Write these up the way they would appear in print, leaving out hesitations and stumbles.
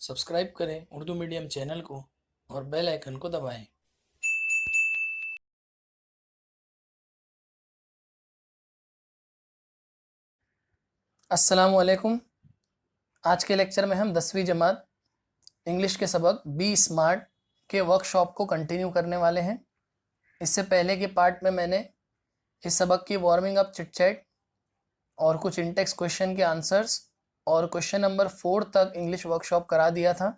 Subscribe करें Urdu medium channel को और बेल आइकन को दबाएं। अस्सलाम वालेकुम। आज के लेक्चर में हम 10वीं जमात इंग्लिश के सबक बी स्मार्ट के वर्कशॉप को कंटिन्यू करने वाले हैं। इससे पहले के पार्ट में मैंने इस सबक की वार्मिंग अप चिट चैट और कुछ इंटेक्स क्वेश्चन के आंसर्स और क्वेश्चन नंबर 4 तक इंग्लिश वर्कशॉप करा दिया था।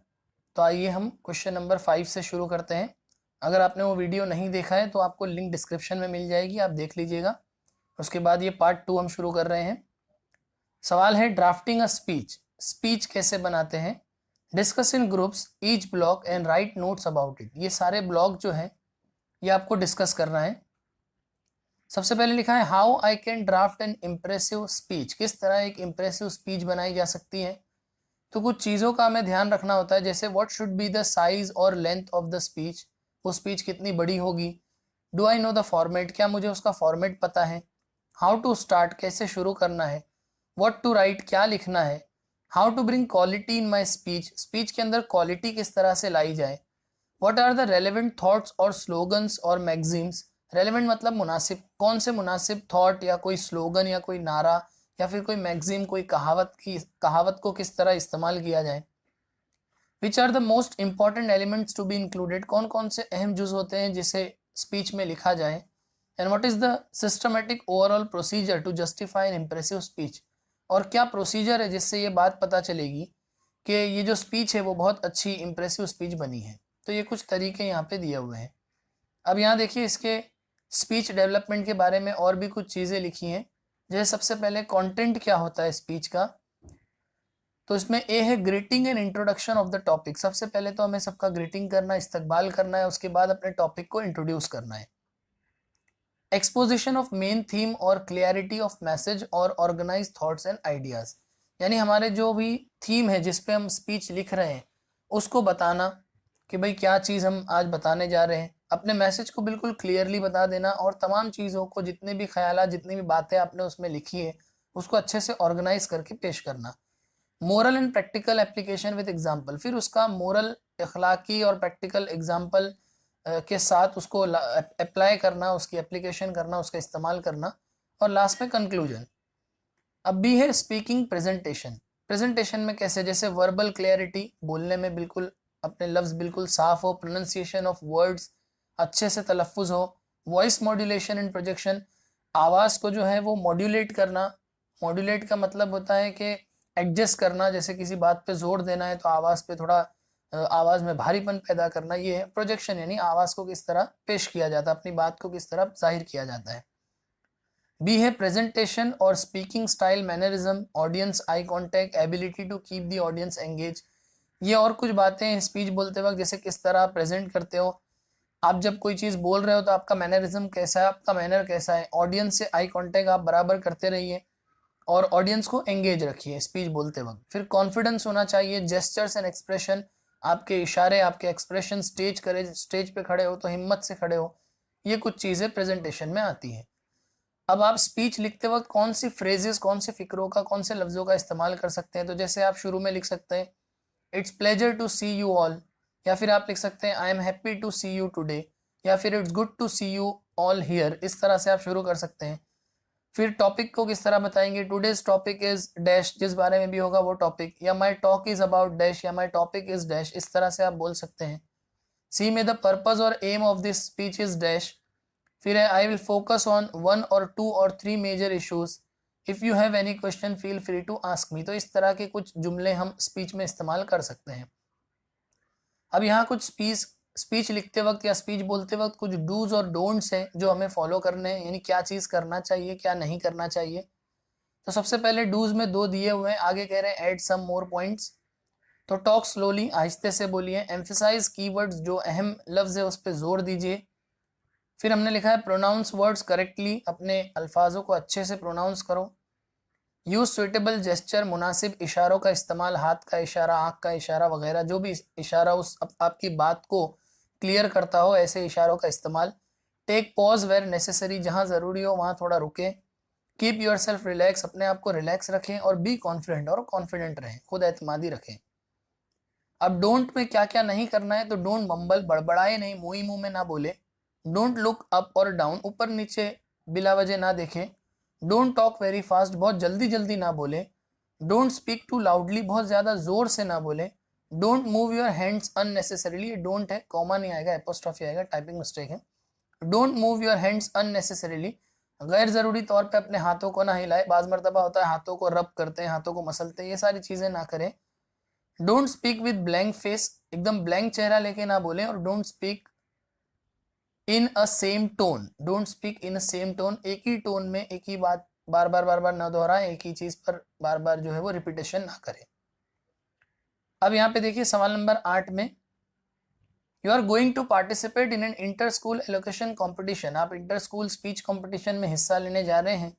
तो आइए हम क्वेश्चन नंबर 5 से शुरू करते हैं। अगर आपने वो वीडियो नहीं देखा है तो आपको लिंक डिस्क्रिप्शन में मिल जाएगी, आप देख लीजिएगा। उसके बाद ये पार्ट 2 हम शुरू कर रहे हैं। सवाल है ड्राफ्टिंग अ स्पीच कैसे बनाते हैं। Discuss in groups each block and right notes about it. ये सारे ब्लॉक जो है ये आपको डिस्कस करना है। सबसे पहले लिखा है how I can draft an impressive speech. किस तरह एक इम्प्रेसिव स्पीच बनाई जा सकती है। तो कुछ चीज़ों का हमें ध्यान रखना होता है, जैसे what should be the size और लेंथ ऑफ द स्पीच। वो स्पीच कितनी बड़ी होगी। Do I know the format. क्या मुझे उसका फॉर्मेट पता है। How to start. कैसे शुरू करना है। What to write. क्या लिखना है। How to bring quality in my speech. Speech के अंदर क्वालिटी किस तरह से लाई जाए। What are the relevant thoughts और स्लोगन्स और मैगजीम्स। रेलेवेंट मतलब मुनासिब, कौन से मुनासिब थॉट या कोई स्लोगन या कोई नारा या फिर कोई मैगजीम, कोई कहावत को किस तरह इस्तेमाल किया जाए। Which are the most important elements to be included. कौन कौन से अहम जुज होते हैं जिसे स्पीच में लिखा जाए। And what is the systematic overall procedure to justify an impressive speech. और क्या प्रोसीजर है जिससे ये बात पता चलेगी कि ये जो स्पीच है वो बहुत अच्छी इम्प्रेसिव स्पीच बनी है। तो ये कुछ तरीके यहाँ पे दिए हुए हैं। अब यहाँ देखिए इसके स्पीच डेवलपमेंट के बारे में और भी कुछ चीज़ें लिखी हैं। जैसे सबसे पहले कंटेंट क्या होता है स्पीच का। तो इसमें ए है greeting and introduction of the topic. सबसे पहले तो हमें सबका ग्रीटिंग करना, इस्तकबाल करना है, उसके बाद अपने टॉपिक को इंट्रोड्यूस करना है। एक्सपोजिशन ऑफ मेन थीम और क्लियरिटी ऑफ मैसेज और ऑर्गेनाइज थॉट्स एंड आइडियाज। यानी हमारे जो भी थीम है जिस पे हम स्पीच लिख रहे हैं उसको बताना कि भाई क्या चीज़ हम आज बताने जा रहे हैं। अपने मैसेज को बिल्कुल क्लियरली बता देना और तमाम चीज़ों को, जितने भी ख्याल, जितनी भी बातें आपने उसमें लिखी है उसको अच्छे से ऑर्गेनाइज करके पेश करना। Moral and practical application with example. फिर उसका मोरल, अखलाकी और प्रैक्टिकल एग्जाम्पल के साथ उसको अप्लाई करना, उसकी एप्लीकेशन करना, उसका इस्तेमाल करना। और लास्ट में कंक्लूजन। अब भी है स्पीकिंग प्रेजेंटेशन। प्रेजेंटेशन में कैसे, जैसे वर्बल क्लियरिटी, बोलने में बिल्कुल अपने लफ्ज़ बिल्कुल साफ हो, प्रोनाउंसिएशन ऑफ वर्ड्स अच्छे से तलफ़ुज़ हो। वॉइस मॉड्यूलेशन एंड प्रोजेक्शन, आवाज़ को जो है वो मॉड्यूलेट करना। मॉड्यूलेट का मतलब होता है कि एडजस्ट करना, जैसे किसी बात पे जोर देना है तो आवाज़ पे थोड़ा आवाज़ में भारीपन पैदा करना। ये है प्रोजेक्शन, यानी आवाज़ को किस तरह पेश किया जाता है, अपनी बात को किस तरह जाहिर किया जाता है। बी है प्रेजेंटेशन और speaking style, mannerism, audience eye contact, ability to keep the audience engage. ये और कुछ बातें हैं स्पीच बोलते वक्त, जैसे किस तरह प्रेजेंट करते हो आप, जब कोई चीज़ बोल रहे हो तो आपका मैनरिज्म कैसा है, आपका मैनर कैसा है। ऑडियंस से आई कॉन्टैक्ट आप बराबर करते रहिए और ऑडियंस को एंगेज रखिए स्पीच बोलते वक्त। फिर कॉन्फिडेंस होना चाहिए, जेस्चर्स एंड एक्सप्रेशन, आपके इशारे, आपके एक्सप्रेशन, स्टेज पे खड़े हो तो हिम्मत से खड़े हो। ये कुछ चीज़ें प्रेजेंटेशन में आती हैं। अब आप स्पीच लिखते वक्त कौन सी फ्रेजेस, कौन से फिक्रों का, कौन से लफ्ज़ों का इस्तेमाल कर सकते हैं। तो जैसे आप शुरू में लिख सकते हैं it's pleasure to see you all, या फिर आप लिख सकते हैं I am happy to see you today, या फिर it's good to see you all here. इस तरह से आप शुरू कर सकते हैं। फिर टॉपिक को किस तरह बताएंगे, टुडेज टॉपिक इज डैश, जिस बारे में भी होगा वो टॉपिक, या माई टॉक इज अबाउट डैश, या माई टॉपिक इज डैश। इस तरह से आप बोल सकते हैं। सी में द पर्पज और aim of this speech is dash. फिर है I will focus on 1 or 2 or 3 major issues, if you have any question feel free to ask me. तो इस तरह के कुछ जुमले हम स्पीच में इस्तेमाल कर सकते हैं। अब यहाँ कुछ स्पीच लिखते वक्त या स्पीच बोलते वक्त कुछ डूज और डोंट्स हैं जो हमें फॉलो करने हैं, यानी क्या चीज़ करना चाहिए क्या नहीं करना चाहिए। तो सबसे पहले डूज में 2 दिए हुए हैं, आगे कह रहे हैं ऐड सम मोर पॉइंट्स। तो टॉक स्लोली, आहिस्ते से बोलिए। एम्फेसाइज कीवर्ड्स, जो अहम लफ्ज़ है उस पर जोर दीजिए। फिर हमने लिखा है प्रोनाउंस वर्ड्स करेक्टली, अपने अल्फाजों को अच्छे से प्रोनाउंस करो। यूज सुइटेबल जेस्चर, मुनासिब इशारों का इस्तेमाल, हाथ का इशारा, आँख का इशारा वगैरह, जो भी इशारा उस आपकी बात को क्लियर करता हो, ऐसे इशारों का इस्तेमाल। टेक पॉज वेयर नेसेसरी, जहाँ ज़रूरी हो वहाँ थोड़ा रुकें। कीप योर सेल्फ रिलैक्स, अपने आप को रिलैक्स रखें। और बी कॉन्फिडेंट, और कॉन्फिडेंट रहें, खुद एतमादी रखें। अब डोंट में क्या क्या नहीं करना है, तो डोंट मम्बल, बड़बड़ाए नहीं, मुंह में ना बोले। डोंट लुक अप और डाउन, ऊपर नीचे बिला वजह ना देखें। डोंट टॉक वेरी फास्ट, बहुत जल्दी जल्दी ना बोले। डोंट स्पीक टू लाउडली, बहुत ज़्यादा ज़ोर से ना बोले। Don't move your hands unnecessarily, don't है, कॉमा नहीं आएगा, एपोस्ट्रॉफी आएगा, टाइपिंग मिस्टेक है। Don't move your hands unnecessarily, गैर ज़रूरी तौर पे अपने हाथों को ना हिलाए। बाज़ मरतबा होता है हाथों को रब करते हैं, हाथों को मसलते हैं, ये सारी चीज़ें ना करें। Don't speak with blank face, एकदम ब्लैंक चेहरा लेके ना बोलें। और don't speak in a same tone, don't speak in a same tone, एक ही टोन में एक ही बात बार बार ना दोहराएं, एक ही चीज पर बार बार जो है वो रिपीटेशन ना करें। अब यहाँ पे देखिए सवाल नंबर 8 में, you are going to participate in an inter school elocution competition, आप इंटर स्कूल स्पीच कॉम्पिटिशन में हिस्सा लेने जा रहे हैं।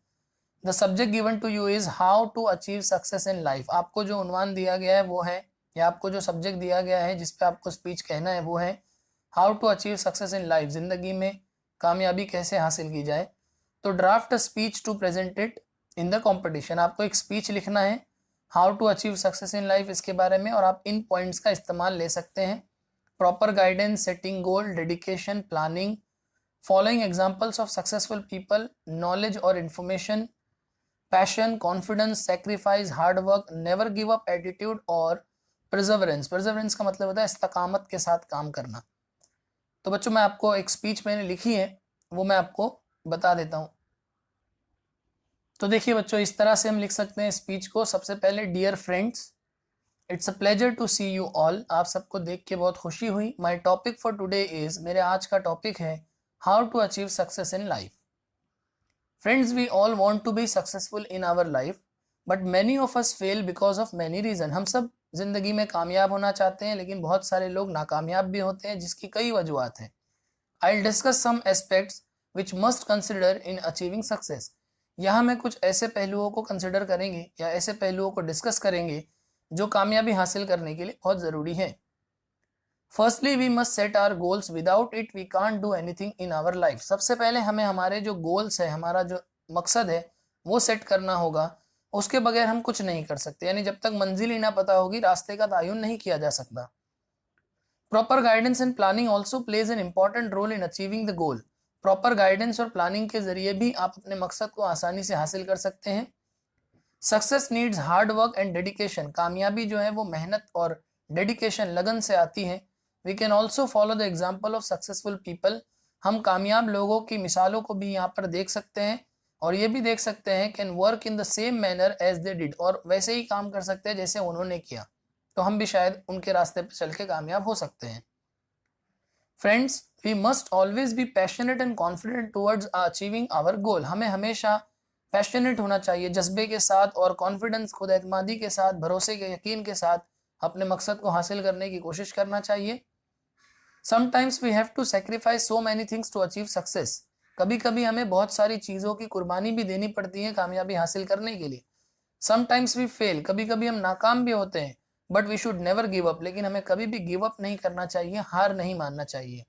The subject given to you is how to achieve success in life, आपको जो उन्वान दिया गया है वो है, या आपको जो सब्जेक्ट दिया गया है जिसपे आपको स्पीच कहना है वो है how to achieve success in life, जिंदगी में कामयाबी कैसे हासिल की जाए। तो draft a speech to present it in the competition, आपको एक स्पीच लिखना है how to achieve success in life इसके बारे में, और आप इन पॉइंट्स का इस्तेमाल ले सकते हैं। Proper guidance, setting goal, dedication, planning, following examples of successful people, knowledge और information, passion, confidence, sacrifice, hard work, never give up attitude और परसेवरेंस। परसेवरेंस का मतलब होता है इस्तकामत के साथ काम करना। तो बच्चों मैं आपको एक स्पीच मैंने लिखी है वो मैं आपको बता देता हूँ। तो देखिए बच्चों इस तरह से हम लिख सकते हैं स्पीच को। सबसे पहले, dear friends, it's a pleasure to see you all, आप सबको देख के बहुत खुशी हुई। My topic for today is, मेरे आज का टॉपिक है how to achieve success in life. Friends, we all want to be successful in our life but many of us fail because of many reason, हम सब जिंदगी में कामयाब होना चाहते हैं लेकिन बहुत सारे लोग नाकामयाब भी होते हैं जिसकी कई वजूहत हैं। I'll discuss some aspects which must consider in achieving success. यहाँ मैं कुछ ऐसे पहलुओं को कंसिडर करेंगे या ऐसे पहलुओं को डिस्कस करेंगे जो कामयाबी हासिल करने के लिए बहुत ज़रूरी है। Firstly we must set our goals, without it we can't do anything in our life. सबसे पहले हमें हमारे जो गोल्स है, हमारा जो मकसद है वो सेट करना होगा, उसके बगैर हम कुछ नहीं कर सकते। यानी जब तक मंजिल ही ना पता होगी रास्ते का तयन नहीं किया जा सकता। Proper guidance and planning also plays an important role in achieving the goal. Proper guidance और प्लानिंग के जरिए भी आप अपने मकसद को आसानी से हासिल कर सकते हैं। Success needs hard work and dedication, कामयाबी जो है वो मेहनत और डेडिकेशन, लगन से आती है। We can also follow the example of successful people, हम कामयाब लोगों की मिसालों को भी यहाँ पर देख सकते हैं और ये भी देख सकते हैं can work in the same manner as they did, और वैसे ही काम कर सकते हैं जैसे उन्होंने किया, तो हम भी शायद उनके रास्ते पर चल के कामयाब हो सकते हैं। Friends, we must always be passionate and confident towards achieving our goal, हमें हमेशा पैशनेट होना चाहिए, जज्बे के साथ और कॉन्फिडेंस, खुद एतमादी के साथ, भरोसे के, यकीन के साथ अपने मकसद को हासिल करने की कोशिश करना चाहिए। Sometimes we have to sacrifice so many things to achieve success, कभी कभी हमें बहुत सारी चीज़ों की कुर्बानी भी देनी पड़ती है कामयाबी हासिल करने के लिए। समटाइम्स वी फेल, कभी कभी हम नाकाम भी होते हैं, but we should never give up, लेकिन हमें कभी भी गिव अप नहीं करना चाहिए, हार नहीं मानना चाहिए।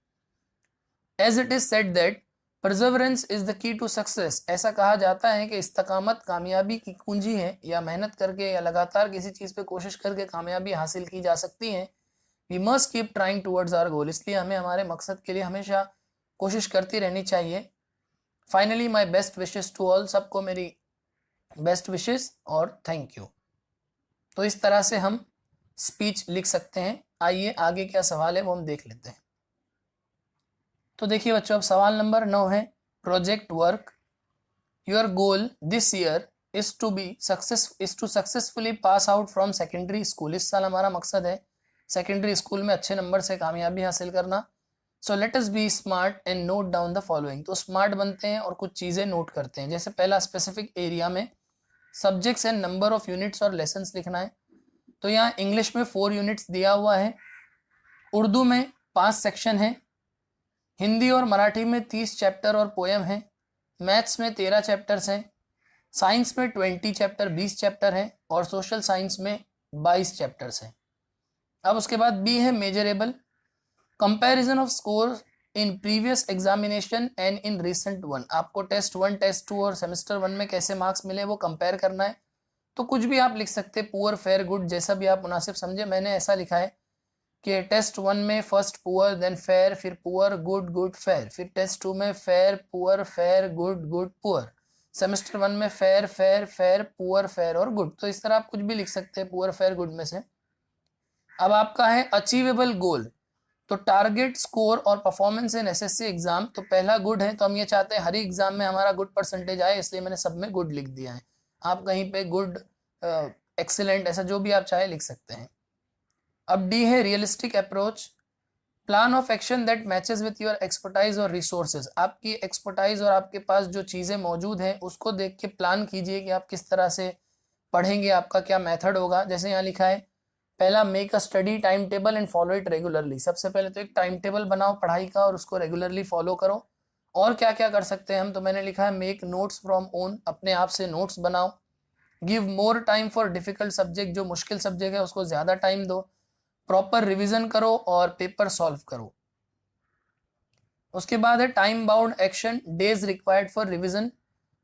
As it is said that perseverance is the key to success, ऐसा कहा जाता है कि इस्तकामत कामयाबी की कुंजी है, या मेहनत करके या लगातार किसी चीज़ पे कोशिश करके कामयाबी हासिल की जा सकती है। We must keep trying towards our goal, इसलिए हमें हमारे मकसद के लिए हमेशा कोशिश करती रहनी चाहिए। Finally my best wishes to all, सबको मेरी बेस्ट विशेस और थैंक यू। तो इस तरह से हम स्पीच लिख सकते हैं। आइए आगे क्या सवाल है वो हम देख लेते हैं। तो देखिए बच्चों, अब सवाल नंबर 9 है, project work. Your goal this year is to successfully pass out from secondary school, इस साल हमारा मकसद है सेकेंडरी स्कूल में अच्छे नंबर से कामयाबी हासिल करना। So let us B smart and note down the following, तो स्मार्ट बनते हैं और कुछ चीज़ें नोट करते हैं। जैसे पहला, स्पेसिफिक एरिया में subjects and number of units और लेसन्स लिखना है। तो यहाँ इंग्लिश में 4 यूनिट्स दिया हुआ है, उर्दू में 5 सेक्शन है, हिंदी और मराठी में 30 चैप्टर और पोएम है, मैथ्स में 13 चैप्टर्स हैं, साइंस में 20 चैप्टर 20 चैप्टर हैं, और सोशल साइंस में 22 चैप्टर्स हैं। अब उसके बाद बी है measurable, comparison off score in previous examination and in recent one, आपको टेस्ट 1, टेस्ट 2 और सेमेस्टर 1 में कैसे मार्क्स मिले वो कंपेयर करना है। तो कुछ भी आप लिख सकते, पुअर, फेयर, गुड, जैसा भी आप मुनासिब समझे। मैंने ऐसा लिखा है कि टेस्ट 1 में फर्स्ट पुअर, देन फेयर, फिर पुअर, गुड, गुड, फेयर, फिर टेस्ट 2 में fair, poor, fair, good, good, poor, semester 1 में fair, fair, fair, poor, fair और गुड। तो इस तरह आप कुछ भी लिख सकते हैं पुअर, फेयर, गुड में से। अब आपका है अचीवेबल गोल, तो टारगेट, स्कोर और परफॉर्मेंस इन एसएससी एग्जाम, तो पहला गुड है, तो हम ये चाहते हैं हर एग्जाम में हमारा गुड परसेंटेज आए, इसलिए मैंने सब में गुड लिख दिया है। आप कहीं पे गुड, एक्सीलेंट, ऐसा जो भी आप चाहे लिख सकते हैं। अब डी है realistic approach, plan of action that matches with your expertise और रिसोर्सेज। आपकी एक्सपर्टाइज और आपके पास जो चीज़ें मौजूद हैं उसको देख के प्लान कीजिए कि आप किस तरह से पढ़ेंगे, आपका क्या मेथड होगा। जैसे यहाँ लिखा है पहला, make a study time table and follow it regularly. सबसे पहले तो एक टाइम टेबल बनाओ पढ़ाई का और उसको रेगुलरली फॉलो करो। और क्या क्या कर सकते हैं हम, तो मैंने लिखा है मेक नोट्स फ्रॉम ओन, अपने आप से नोट्स बनाओ। Give more time for difficult subject, जो मुश्किल सब्जेक्ट है उसको ज़्यादा टाइम दो। प्रॉपर रिवीजन करो और पेपर सॉल्व करो। उसके बाद है time bound action, days required for revision,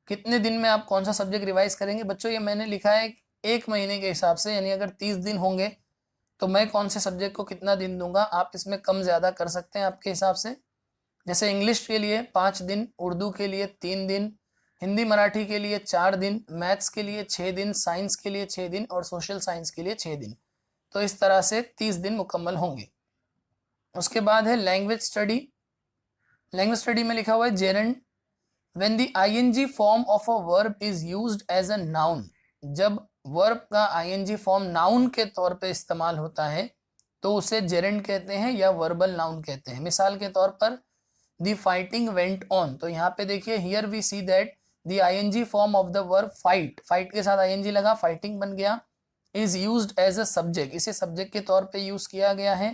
कितने दिन में आप कौन सा सब्जेक्ट रिवाइज करेंगे। बच्चों ये मैंने लिखा है 1 महीने के हिसाब से, यानी अगर 30 दिन होंगे तो मैं कौन से सब्जेक्ट को कितना दिन दूंगा। आप इसमें कम ज़्यादा कर सकते हैं आपके हिसाब से। जैसे इंग्लिश के लिए 5 दिन, उर्दू के लिए 3 दिन, हिंदी मराठी के लिए 4 दिन, मैथ्स के लिए 6 दिन, साइंस के लिए 6 दिन और सोशल साइंस के लिए 6 दिन। तो इस तरह से 30 दिन मुकम्मल होंगे। उसके बाद है लैंग्वेज स्टडी। लैंग्वेज स्टडी में लिखा हुआ है gerund, when the ING form of a verb is used as a noun, जब वर्ब का आईएनजी फॉर्म नाउन के तौर पे इस्तेमाल होता है तो उसे जेरेंड कहते हैं या वर्बल नाउन कहते हैं। मिसाल के तौर पर द फाइटिंग वेंट ऑन, तो यहाँ पे देखिए here we see that the ING form of the verb fight, fight के साथ आईएनजी लगा, फाइटिंग बन गया। Is used as a subject, इसे सब्जेक्ट के तौर पे यूज किया गया है।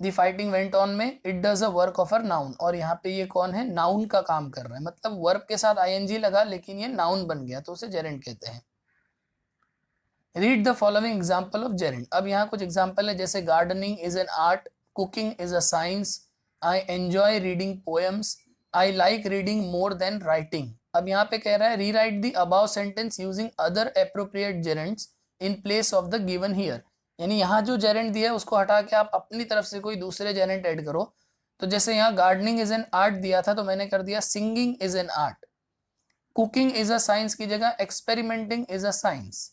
द फाइटिंग वेंट ऑन में it does a work of a noun, और यहाँ पे ये कौन है, नाउन का काम कर रहा है, मतलब वर्ब के साथ आईएनजी लगा लेकिन ये नाउन बन गया तो उसे जेरेंड कहते हैं। Read the following example of gerund. अब यहाँ कुछ एग्जाम्पल है, जैसे gardening is an art, cooking is a science, I enjoy reading poems, I like reading more than writing. अब यहाँ पे कह रहा है rewrite the above sentence using other appropriate gerunds in place of the given here, यानी यहाँ जो gerund दिया है उसको हटा के आप अपनी तरफ से कोई दूसरे जेरेंड ऐड करो। तो जैसे यहाँ गार्डनिंग इज एन आर्ट दिया था तो मैंने कर दिया singing is an art, cooking is a science की जगह experimenting is a science,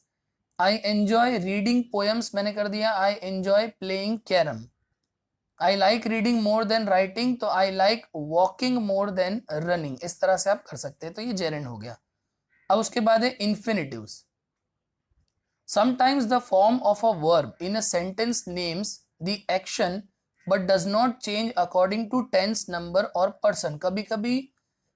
I enjoy reading poems मैंने कर दिया I enjoy playing carrom, I like reading more than writing तो I like walking more than running. इस तरह से आप कर सकते हैं, तो ये जेरेंड हो गया। अब उसके बाद है इन्फिनिटिव्स। Sometimes the form of a verb in a sentence names the action but does not change according to tense, number और person। कभी कभी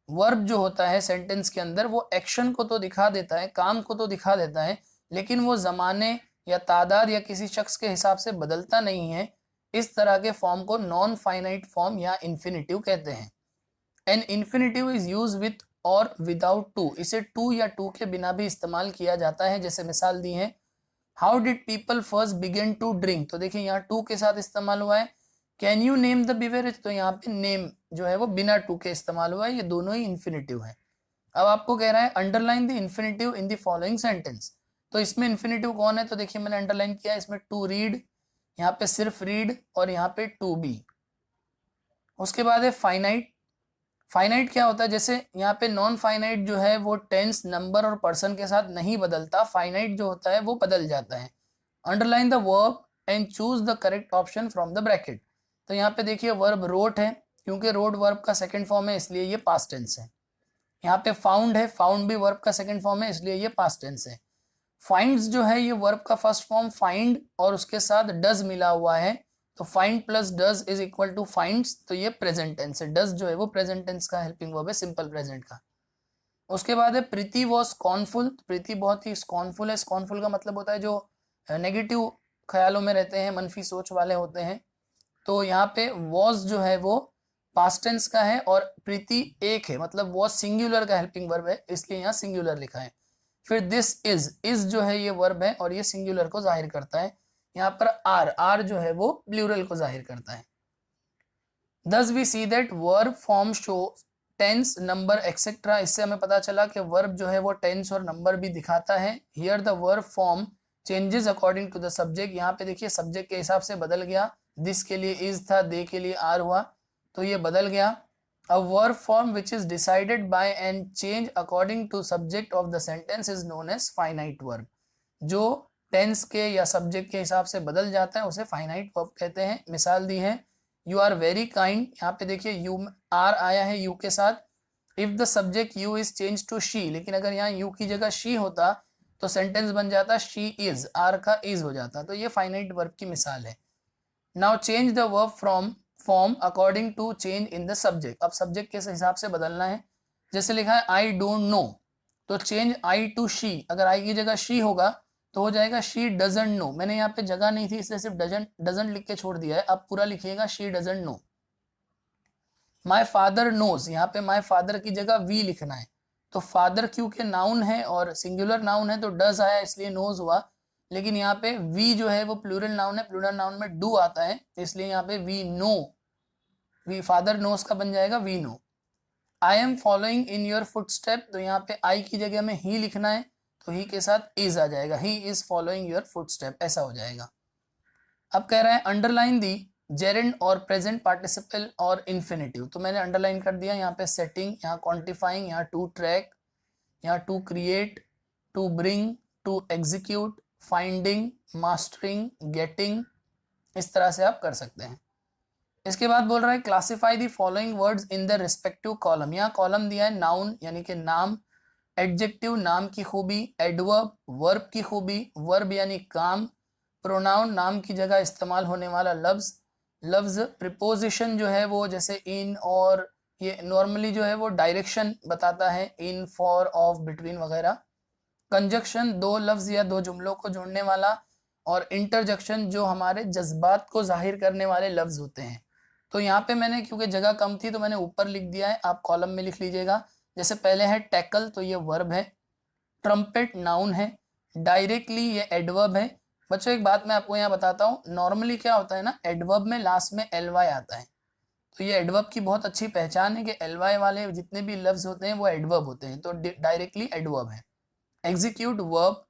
वर्ब जो होता है सेंटेंस के अंदर वो एक्शन को तो दिखा देता है, काम को तो दिखा देता है, लेकिन वो ज़माने या तादाद या किसी शख्स के हिसाब से बदलता नहीं है। इस तरह के फॉर्म को नॉन फाइनाइट फॉर्म या इन्फिनिटिव कहते हैं। An infinitive is use with और विदाउट टू, इसे टू या टू के बिना भी इस्तेमाल किया जाता है। जैसे मिसाल दी है how did people first begin to drink, तो देखिए यहाँ टू के साथ इस्तेमाल हुआ है। Can you name the beverage, तो यहाँ पे नेम जो है वो बिना टू के इस्तेमाल हुआ है, ये दोनों ही इन्फिनिटिव है। अब आपको कह रहा है underline the infinitive in the following sentence, तो इसमें इन्फिनिटिव कौन है, तो देखिए मैंने अंडरलाइन किया इसमें टू रीड, यहाँ पे सिर्फ रीड और यहाँ पे टू बी। उसके बाद है फाइनाइट। फाइनाइट क्या होता है, जैसे यहाँ पे नॉन फाइनाइट जो है वो टेंस, नंबर और पर्सन के साथ नहीं बदलता, फाइनाइट जो होता है वो बदल जाता है। Underline the verb and choose the correct option from the bracket, तो यहाँ पे देखिए वर्ब रोट है, क्योंकि रोट वर्ब का सेकंड फॉर्म है इसलिए ये पास्ट टेंस है। यहाँ पे फाउंड है, फाउंड भी वर्ब का सेकंड फॉर्म है इसलिए ये पास्ट टेंस है। फाइंड्स जो है ये वर्ब का फर्स्ट फॉर्म फाइंड और उसके साथ डज मिला हुआ है, तो find plus does is equal to finds, तो ये प्रेजेंट टेंस है। डज जो है वो प्रेजेंट टेंस का हेल्पिंग वर्ब है, सिंपल प्रेजेंट का। उसके बाद है प्रीति वॉज स्कॉर्नफुल, प्रीति बहुत ही स्कॉर्नफुल है। स्कॉर्नफुल का मतलब होता है जो नेगेटिव ख्यालों में रहते हैं, मनफी सोच वाले होते हैं। तो यहाँ पे वॉज जो है वो पास्ट टेंस का है और प्रीति एक है, मतलब वॉज सिंगुलर का हेल्पिंग वर्ब है इसलिए यहाँ सिंगुलर लिखा है। फिर दिस इज जो है ये वर्ब है और ये सिंगुलर को जाहिर करता है। यहाँ पर आर जो है वो प्लूरल को जाहिर करता है। Thus we see that verb form show tense, number etc. इससे हमें पता चला कि वर्ब जो है वो टेंस और नंबर भी दिखाता है। Here the verb form changes according to the subject, यहाँ पे देखिए सब्जेक्ट के हिसाब से बदल गया, दिस के लिए इज था, दे के लिए आर हुआ, तो ये बदल गया. A verb form which is decided by and change according to subject of the sentence is known as finite verb. जो टेंस के या सब्जेक्ट के हिसाब से बदल जाता है उसे फाइनाइट वर्ब कहते हैं. मिसाल दी है, यू आर वेरी काइंड. यहाँ पे देखिए यू आर आया है यू के साथ. If the subject you is change to she, लेकिन अगर यहाँ यू की जगह शी होता तो सेंटेंस बन जाता शी इज, आर का इज हो जाता. तो ये फाइनाइट वर्ब की मिसाल है. Now change the verb from form according to change in the subject. अब सब्जेक्ट के हिसाब से बदलना है. जैसे लिखा है आई डोंट नो, तो चेंज आई टू शी. अगर आई की जगह शी होगा तो हो जाएगा शी डजंट नो. मैंने यहाँ पे जगह नहीं थी इसलिए सिर्फ डजंट लिख के छोड़ दिया है. अब पूरा लिखिएगा she doesn't know. My father knows, यहाँ पे माई फादर की जगह वी लिखना है. तो फादर क्योंकि नाउन है और सिंगुलर नाउन है तो डज आया इसलिए नोज हुआ. लेकिन यहाँ पे वी जो है वो प्लूरल नाउन है, प्लूरल नाउन में डू आता है, इसलिए यहाँ पे we know, we father knows का बन जाएगा we know. I am following in your footstep, तो यहाँ पे आई की जगह में ही लिखना है, तो ही के साथ इज आ जाएगा, he is following your footstep, ऐसा हो जाएगा. अब कह रहा है अंडरलाइन दी जेरेंड और प्रेजेंट पार्टिसिपल और इन्फिनेटिव. तो मैंने अंडरलाइन कर दिया. यहाँ पे सेटिंग, यहाँ क्वांटिफाइंग, यहाँ टू ट्रैक, यहाँ to create, to bring, to execute, finding, mastering, getting, इस तरह से आप कर सकते हैं. इसके बाद बोल रहा है classify the following words in the respective column. यहाँ कॉलम दिया है नाउन यानी कि नाम, एडजेक्टिव नाम की खूबी, एडवर्ब वर्ब की खूबी, वर्ब यानी काम, प्रोनाउन नाम की जगह इस्तेमाल होने वाला लफ्ज, लफ्ज प्रिपोजिशन जो है वो जैसे इन और, ये नॉर्मली जो है वो डायरेक्शन बताता है, इन, फॉर, ऑफ, बिटवीन वगैरह. कंजक्शन दो लफ्ज या दो जुमलों को जोड़ने वाला, और इंटरजेक्शन जो हमारे जज्बात को जाहिर करने वाले लफ्ज होते हैं. तो यहाँ पे मैंने क्योंकि जगह कम थी तो मैंने ऊपर लिख दिया है, आप कॉलम में लिख लीजिएगा. जैसे पहले है टैकल, तो ये वर्ब है. ट्रम्पेट नाउन है. डायरेक्टली ये एडवर्ब है. बच्चों एक बात मैं आपको यहाँ बताता हूँ, नॉर्मली क्या होता है ना, एडवर्ब में लास्ट में एलवाई आता है. तो ये एडवर्ब की बहुत अच्छी पहचान है कि एलवाई वाले जितने भी लफ्ज होते हैं वो एडवर्ब होते हैं. तो डायरेक्टली एडवर्ब है. एग्जीक्यूट वर्ब,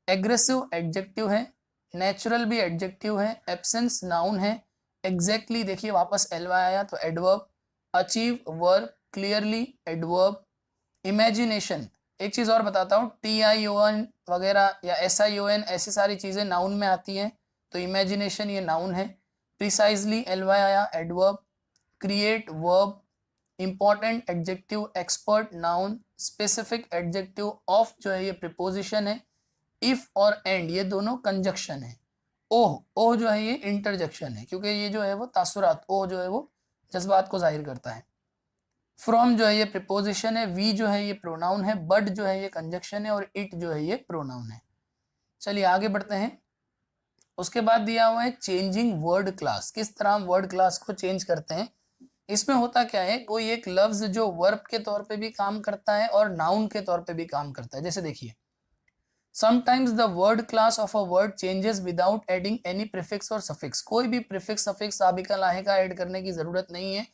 एग्रेसिव एडजेक्टिव है, नेचुरल भी एडजेक्टिव है, एब्सेंस नाउन है, एग्जैक्टली देखिए वापस एलवाई आया तो adverb, achieve verb, clearly adverb, imagination. एक चीज और बताता हूँ, TION वगैरह या SION ऐसी सारी चीजें नाउन में आती हैं, तो इमेजिनेशन ये नाउन है. प्रिसाइजली एलवाई आया adverb, create verb, important adjective, expert noun, specific adjective, of जो है ये प्रीपोजिशन है, इफ और एंड ये दोनों कंजक्शन है, ओह जो है ये इंटरजेक्शन है क्योंकि ये जो है वो तासुरात, ओह जो है वो जज्बात को जाहिर करता है. फ्रॉम जो है ये प्रीपोजिशन है, वी जो है ये प्रोनाउन है, बट जो है ये कंजक्शन है, और इट जो है ये प्रोनाउन है. चलिए आगे बढ़ते हैं. उसके बाद दिया हुआ है चेंजिंग वर्ड क्लास. किस तरह हम वर्ड क्लास को चेंज करते हैं. इसमें होता क्या है, कोई एक लफ्ज जो वर्ब के तौर पे भी काम करता है और नाउन के तौर पे भी काम करता है. जैसे देखिए, sometimes the word class of a word changes without adding any prefix और सफिक्स. कोई भी प्रीफिक्स, सफिक्स, साबिका, लाहिका ऐड करने की जरूरत नहीं है.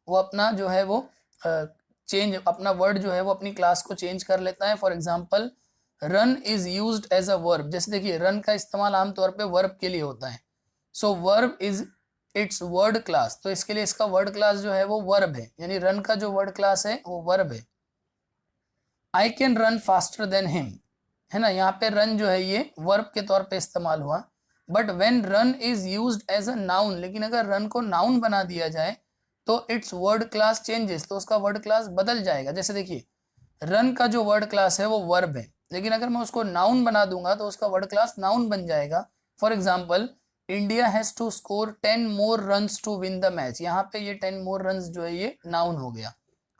वो अपना जो है वो चेंज, अपना वर्ड जो है वो अपनी क्लास को चेंज कर लेता है. For example run is used as a verb. जैसे देखिए रन का इस्तेमाल आमतौर पे वर्ब के लिए होता है. So verb is its word class, तो इसके लिए इसका वर्ड क्लास जो है वो वर्ब है, यानी रन का जो वर्ड क्लास है वो वर्ब है. I can run faster than him, है ना, यहाँ पे रन जो है ये वर्ब के तौर पे इस्तेमाल हुआ. But when run is used as a noun, लेकिन अगर रन को नाउन बना दिया जाए तो इट्स वर्ड क्लास चेंजेस, तो उसका वर्ड क्लास बदल जाएगा. जैसे देखिए रन का जो वर्ड क्लास है वो वर्ब है, लेकिन अगर मैं उसको नाउन बना दूंगा तो उसका वर्ड क्लास नाउन बन जाएगा. For example India has to score 10 more runs to win the match. यहाँ पे ये 10 मोर रन्स जो है ये नाउन हो गया.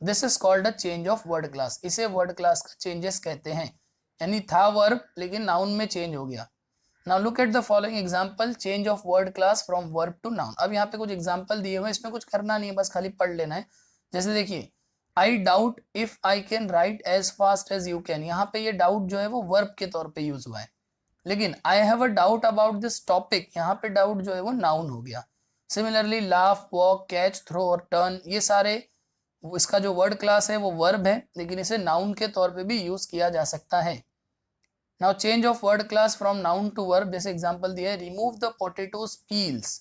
This is called a change of word class. इसे वर्ड क्लास का चेंजेस कहते हैं, यानी था वर्ब लेकिन नाउन में चेंज हो गया. Now look at the following example, change of word class from verb to noun. अब यहाँ पे कुछ एग्जांपल दिए हुए हैं, इसमें कुछ करना नहीं है, बस खाली पढ़ लेना है. जैसे देखिए I doubt if I can write as fast as you can. यहाँ पे ये डाउट जो है वो वर्ब के तौर पे यूज हुआ है. लेकिन I have a doubt about this topic, यहाँ पे डाउट जो है वो नाउन हो गया. Similarly laugh, walk, catch, throw और टर्न, ये सारे इसका जो वर्ड क्लास है वो वर्ब है, लेकिन इसे नाउन के तौर पे भी यूज किया जा सकता है. Now change of word class from noun to verb, जैसे एग्जांपल दिया है remove the potatoes peels.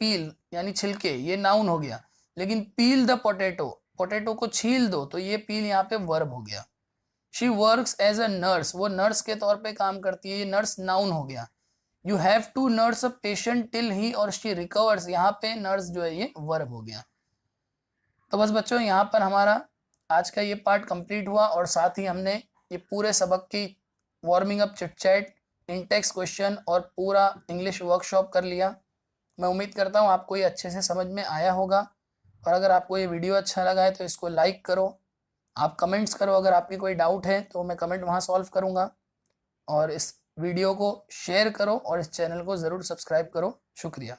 Peel यानी छिलके, ये नाउन हो गया, लेकिन पील द पोटैटो, पोटैटो को छील दो, तो ये पील यहाँ पे वर्ब हो गया। She works as a nurse, वो नर्स के तौर पे काम करती है, ये नर्स नाउन हो गया। You have to nurse a patient till he और शी रिकवर्स, यहाँ पे नर्स जो है ये वर्ब हो गया। तो बस बच्चों यहाँ पर हमारा आज का ये पार्ट कंप्लीट हुआ और साथ ही हमने ये पूरे सबक की warming up, chit chat, Intex question और पूरा इंग्लिश वर्कशॉप कर लिया। मैं उम्मीद करता हूँ आपको ये अच्छे से समझ में आया होगा, और अगर आपको ये वीडियो अच्छा लगा है तो इसको लाइक करो, आप कमेंट्स करो, अगर आपकी कोई डाउट है तो मैं कमेंट वहाँ सॉल्व करूँगा, और इस वीडियो को शेयर करो और इस चैनल को ज़रूर सब्सक्राइब करो। शुक्रिया।